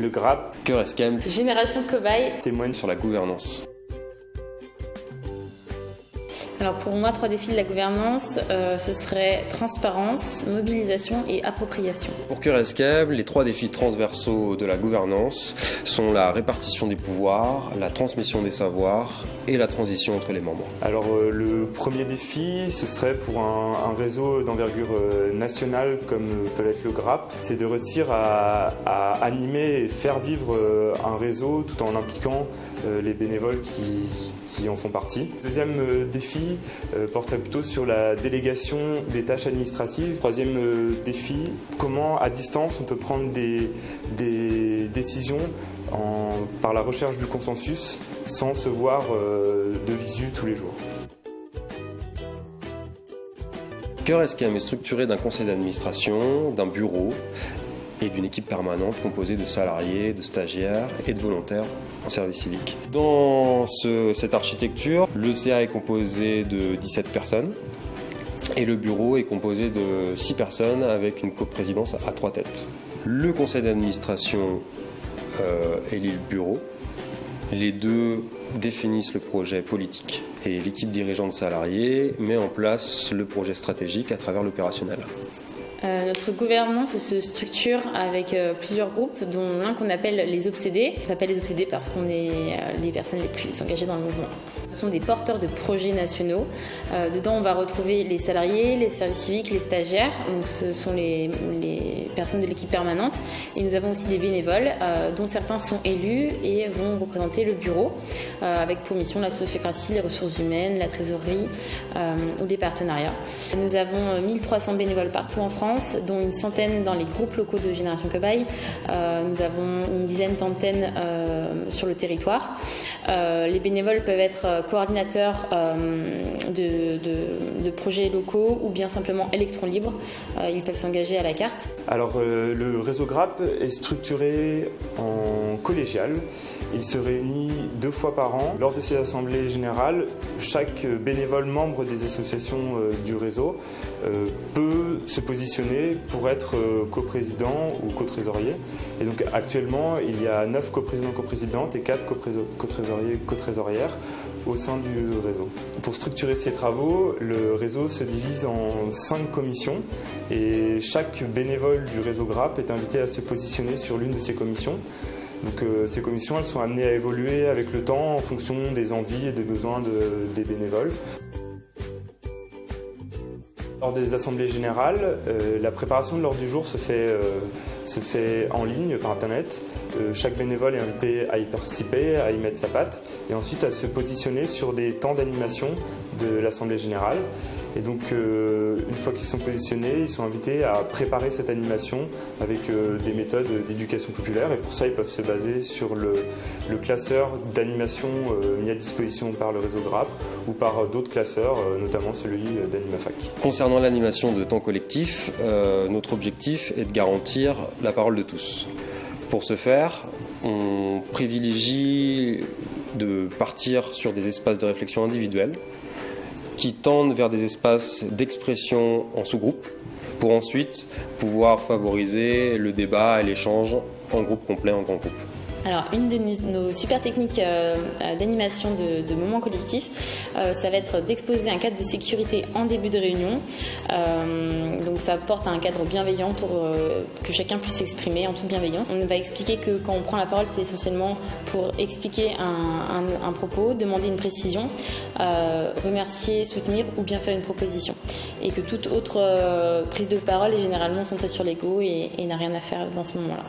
Le GRAP, Cœur Escam, Génération Cobaye témoigne sur la gouvernance. Alors pour moi, 3 défis de la gouvernance, ce serait transparence, mobilisation et appropriation. Pour Cœur Escam, les 3 défis transversaux de la gouvernance sont la répartition des pouvoirs, la transmission des savoirs et la transition entre les membres. Alors le premier défi, ce serait pour un réseau d'envergure nationale comme peut l'être le GRAP, c'est de réussir à animer et faire vivre un réseau tout en impliquant les bénévoles qui en font partie. Deuxième défi porterait plutôt sur la délégation des tâches administratives. Troisième défi, comment à distance on peut prendre des décisions par la recherche du consensus sans se voir de visu tous les jours. Cœur Escam est structuré d'un conseil d'administration, d'un bureau et d'une équipe permanente composée de salariés, de stagiaires et de volontaires en service civique. Dans cette architecture, le CA est composé de 17 personnes et le bureau est composé de 6 personnes avec une coprésidence à 3 têtes. Le conseil d'administration élit le bureau. Les deux définissent le projet politique et l'équipe dirigeante salariée met en place le projet stratégique à travers l'opérationnel. Notre gouvernance se structure avec plusieurs groupes, dont l'un qu'on appelle les obsédés. On s'appelle les obsédés parce qu'on est les personnes les plus engagées dans le mouvement. Ce sont des porteurs de projets nationaux. Dedans, on va retrouver les salariés, les services civiques, les stagiaires. Donc, ce sont les personnes de l'équipe permanente. Et nous avons aussi des bénévoles, dont certains sont élus et vont représenter le bureau, avec pour mission la sociocratie, les ressources humaines, la trésorerie ou des partenariats. Nous avons 1300 bénévoles partout en France, dont une centaine dans les groupes locaux de Génération Cobaye. Nous avons une dizaine d'antennes sur le territoire. Les bénévoles peuvent être coordinateurs de projets locaux ou bien simplement électrons libres. Ils peuvent s'engager à la carte. Alors le réseau GRAP est structuré en collégial. Il se réunit 2 fois par an. Lors de ces assemblées générales, chaque bénévole membre des associations du réseau peut se positionner pour être coprésident ou cotrésorier. Et donc actuellement, il y a 9 coprésidents, coprésidentes et 4 cotrésoriers, cotrésorières au sein du réseau. Pour structurer ces travaux, le réseau se divise en 5 commissions et chaque bénévole du réseau GRAP est invité à se positionner sur l'une de ces commissions. Donc ces commissions, elles sont amenées à évoluer avec le temps en fonction des envies et des besoins des bénévoles. Lors des assemblées générales, la préparation de l'ordre du jour se fait en ligne par internet. Chaque bénévole est invité à y participer, à y mettre sa patte et ensuite à se positionner sur des temps d'animation de l'assemblée générale. Et donc une fois qu'ils sont positionnés, ils sont invités à préparer cette animation avec des méthodes d'éducation populaire et pour ça ils peuvent se baser sur le classeur d'animation mis à disposition par le réseau GRAP ou par d'autres classeurs, notamment celui d'AnimaFac. Concernant l'animation de temps collectif, notre objectif est de garantir la parole de tous. Pour ce faire, on privilégie de partir sur des espaces de réflexion individuels qui tendent vers des espaces d'expression en sous-groupe pour ensuite pouvoir favoriser le débat et l'échange en groupe complet, en grand groupe. Alors, une de nos super techniques d'animation de moments collectifs, ça va être d'exposer un cadre de sécurité en début de réunion. Donc, ça apporte un cadre bienveillant pour que chacun puisse s'exprimer en toute bienveillance. On va expliquer que quand on prend la parole, c'est essentiellement pour expliquer un propos, demander une précision, remercier, soutenir ou bien faire une proposition. Et que toute autre prise de parole est généralement centrée sur l'ego et n'a rien à faire dans ce moment-là.